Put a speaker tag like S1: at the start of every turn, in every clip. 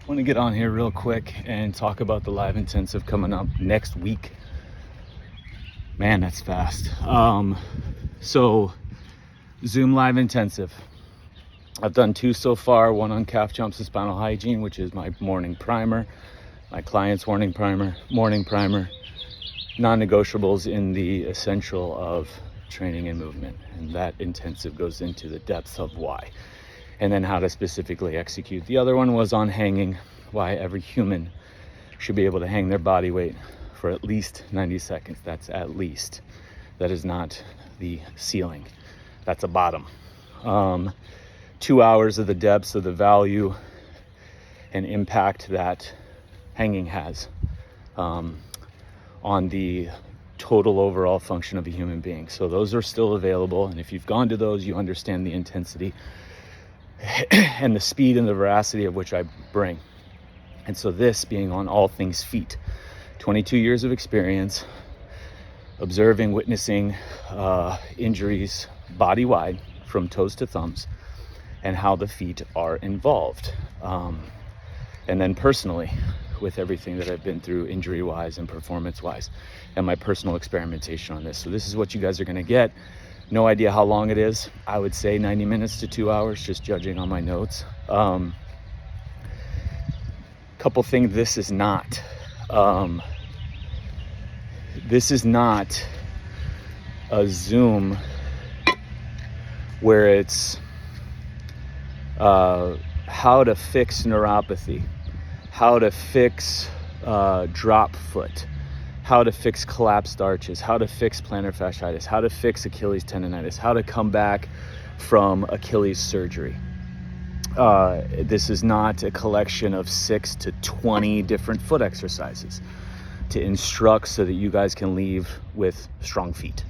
S1: want to get on here real quick and talk about the live intensive coming up next week. Man, that's fast. So Zoom live intensive. I've done 2 so far, one on calf jumps and spinal hygiene, which is my morning primer, my client's morning primer, non-negotiables in the essential of training and movement. And that intensive goes into the depths of why, and then how to specifically execute. The other one was on hanging, why every human should be able to hang their body weight for at least 90 seconds. That's at least. That is not the ceiling. That's a bottom. 2 hours of the depths of the value and impact that hanging has on the total overall function of a human being. So those are still available, and if you've gone to those, you understand the intensity and the speed and the veracity of which I bring. And so this being on all things feet, 22 years of experience, observing, witnessing injuries body-wide from toes to thumbs, and how the feet are involved. And then personally, with everything that I've been through injury-wise and performance-wise, and my personal experimentation on this. So this is what you guys are gonna get. No idea how long it is. I would say 90 minutes to 2 hours, just judging on my notes. Couple things, this is not a Zoom where it's how to fix neuropathy, how to fix drop foot, how to fix collapsed arches, how to fix plantar fasciitis, how to fix Achilles tendonitis, how to come back from Achilles surgery. This is not a collection of 6 to 20 different foot exercises to instruct so that you guys can leave with strong feet.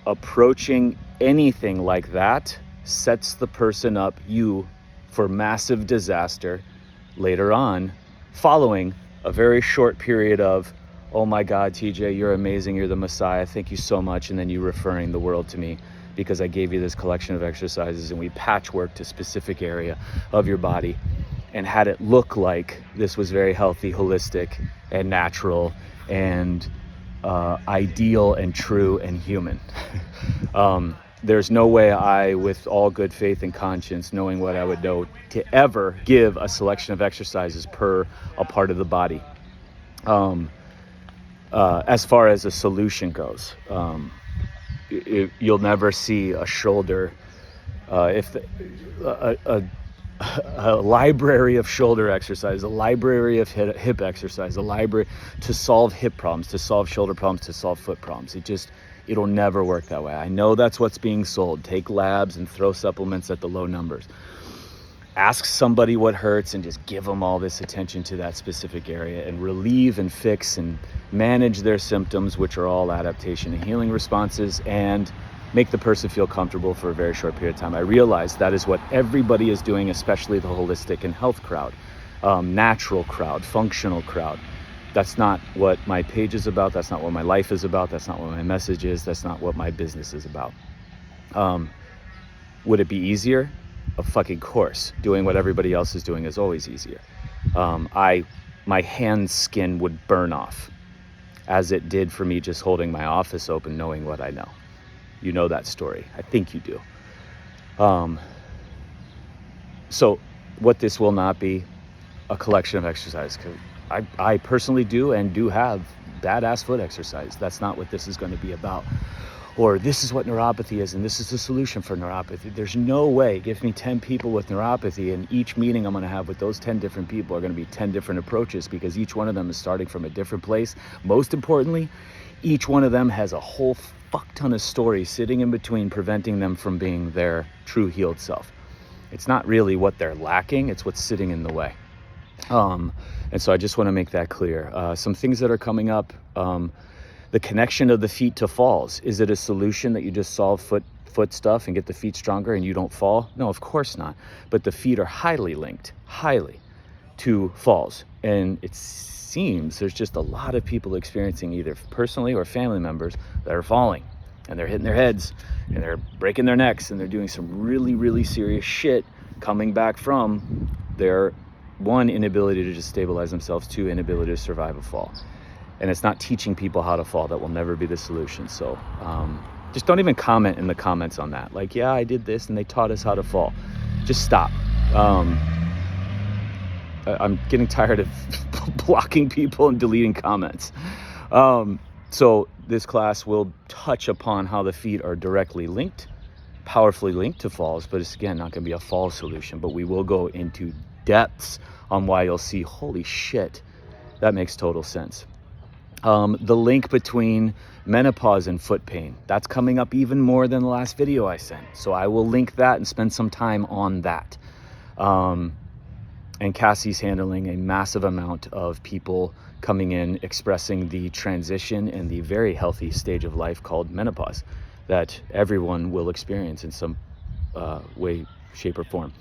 S1: Approaching anything like that sets the person up, you, for massive disaster later on, following a very short period of, oh my God, TJ, you're amazing, you're the Messiah, thank you so much, and then you referring the world to me because I gave you this collection of exercises and we patchworked a specific area of your body and had it look like this was very healthy, holistic, and natural, and ideal and true and human. There's no way I, with all good faith and conscience, knowing what I would know, to ever give a selection of exercises per a part of the body. As far as a solution goes, you'll never see a shoulder, a library of shoulder exercise, a library of hip exercise, a library to solve hip problems, to solve shoulder problems, to solve foot problems. It'll never work that way. I know that's what's being sold. Take labs and throw supplements at the low numbers. Ask somebody what hurts and just give them all this attention to that specific area and relieve and fix and manage their symptoms, which are all adaptation and healing responses, and make the person feel comfortable for a very short period of time. I realize that is what everybody is doing, especially the holistic and health crowd, natural crowd, functional crowd. That's not what my page is about. That's not what my life is about. That's not what my message is. That's not what my business is about. Would it be easier? Of fucking course. Doing what everybody else is doing is always easier. My hand skin would burn off, as it did for me just holding my office open, knowing what I know. You know that story. I think you do. So what this will not be, a collection of exercises. I personally do have badass foot exercise. That's not what this is going to be about. Or this is what neuropathy is, and this is the solution for neuropathy. There's no way. Give me 10 people with neuropathy, and each meeting I'm going to have with those 10 different people are going to be 10 different approaches, because each one of them is starting from a different place. Most importantly, each one of them has a whole fuck ton of stories sitting in between, preventing them from being their true healed self. It's not really what they're lacking, it's what's sitting in the way. And so I just want to make that clear. Some things that are coming up, the connection of the feet to falls. Is it a solution that you just solve foot stuff and get the feet stronger and you don't fall? No, of course not. But the feet are highly linked, to falls. And it seems there's just a lot of people experiencing, either personally or family members, that are falling. And they're hitting their heads and they're breaking their necks and they're doing some really, really serious shit coming back from their, one, inability to just stabilize themselves, two, inability to survive a fall. And it's not teaching people how to fall. That will never be the solution. So just don't even comment in the comments on that. Like, yeah, I did this and they taught us how to fall. Just stop. I'm getting tired of blocking people and deleting comments. So this class will touch upon how the feet are directly linked, powerfully linked to falls, but it's, again, not going to be a fall solution. But we will go into depths on why you'll see, holy shit, that makes total sense. The link between menopause and foot pain, that's coming up even more than the last video I sent. So I will link that and spend some time on that. And Cassie's handling a massive amount of people coming in expressing the transition and the very healthy stage of life called menopause that everyone will experience in some way, shape, or form.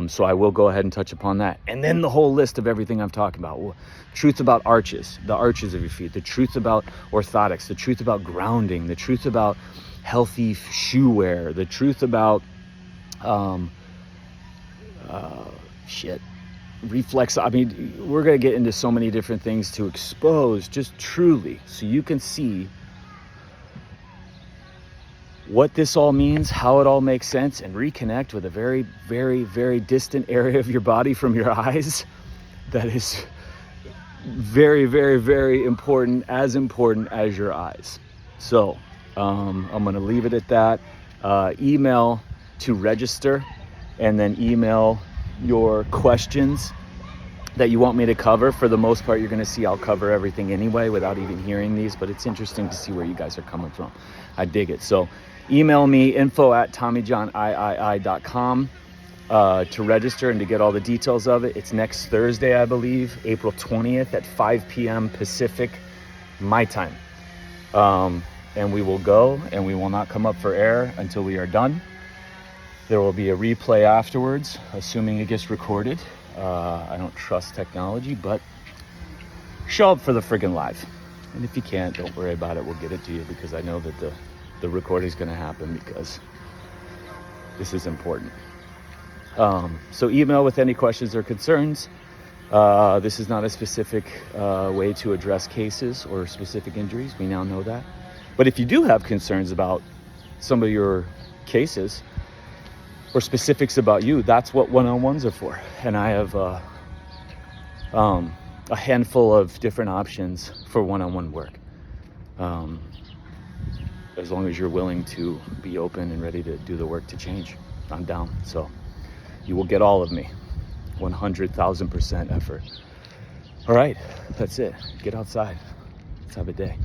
S1: So I will go ahead and touch upon that. And then the whole list of everything I'm talking about. Truth about arches, the arches of your feet, the truth about orthotics, the truth about grounding, the truth about healthy shoe wear, the truth about reflex. I mean, we're going to get into so many different things to expose just truly so you can see what this all means, how it all makes sense, and reconnect with a very, very, very distant area of your body from your eyes that is very, very, very important as your eyes. So I'm going to leave it at that. Email to register, and then email your questions that you want me to cover. For the most part, you're going to see I'll cover everything anyway without even hearing these, but it's interesting to see where you guys are coming from. I dig it. So email me info@TommyJohnIII.com to register and to get all the details of it. It's next Thursday, I believe, April 20th at 5 p.m. Pacific, my time. And we will go, and we will not come up for air until we are done. There will be a replay afterwards, assuming it gets recorded. I don't trust technology, but show up for the friggin' live. And if you can't, don't worry about it. We'll get it to you, because I know that the recording is going to happen, because this is important. So email with any questions or concerns. This is not a specific way to address cases or specific injuries. We now know that. But if you do have concerns about some of your cases or specifics about you, that's what one-on-ones are for. And I have a handful of different options for one-on-one work. As long as you're willing to be open and ready to do the work to change, I'm down. So you will get all of me, 100,000% effort. All right, that's it. Get outside. Let's have a day.